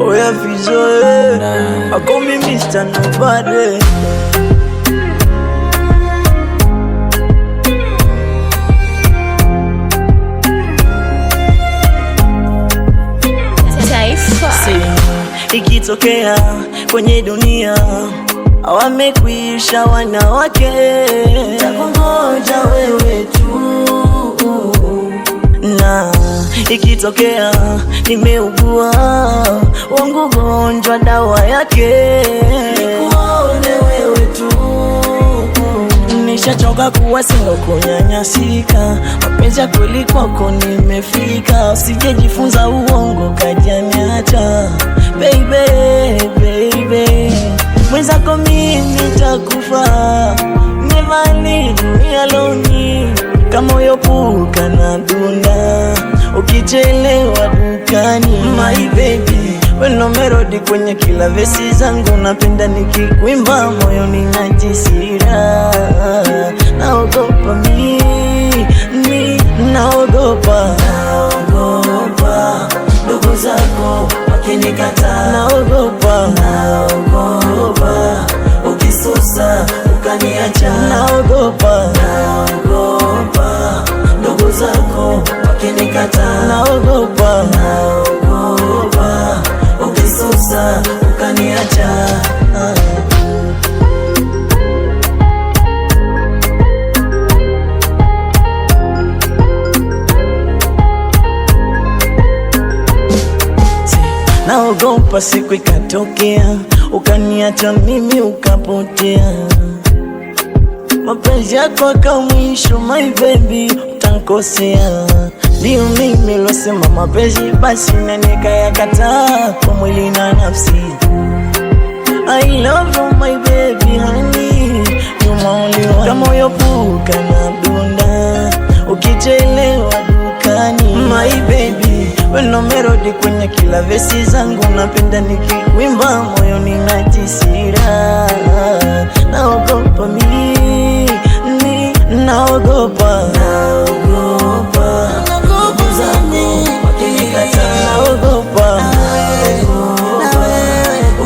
Oh yeah, Fizo, I call me Mr. Nobody. Ikitokea kwenye dunia wamekwisha wanawake, takungoja wewe tu. Na ikitokea nimeugua, wangu gonjwa dawa yake, nikuone wewe tu. Nishachoka kuwa singo kunyanyasika, mapenzi ya kweli kwako nimefika. Usijejifunza uongo kajaniacha, baby, baby. Mwenzako mimi nitakufa, never leave me alone. Kama uyopuka na dunda, ukichelewa dukani. My baby, weno melody kwenye kila vesi zangu. Napenda nikikuimba moyoni najisira. Naogopa naogopa ndugu zako wakinikataa. Naogopa ukisusa ukaniacha. Naogopa ndugu zako wakinikataa. Naogopa ukisusa ukaniacha. Naogopa siku ikatokea ukaniacha mimi ukapotea. Mapenzi yako aka mwisho, my baby, utankosea. Ndio mimi losema mapenzi basi na nikayakataa kwa mwili na nafsi. I love you my baby honey, you my only one. Kama uyopuka na dunda, ukichelewa dukani. My baby, weno melody kwenye kila vesi zangu. Napenda nikikuimba moyoni najisira. Naogopa naogopa ndugu zangu wakinikataa. Naogopa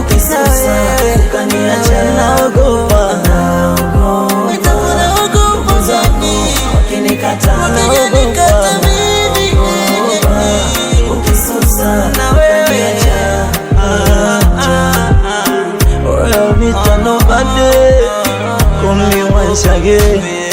ukisusa ukaniacha. Naogopa ndugu zangu wakinikataa. Naogopa ukisusa ukaniacha. Oh yeah, Mr. Nobody, call me once again.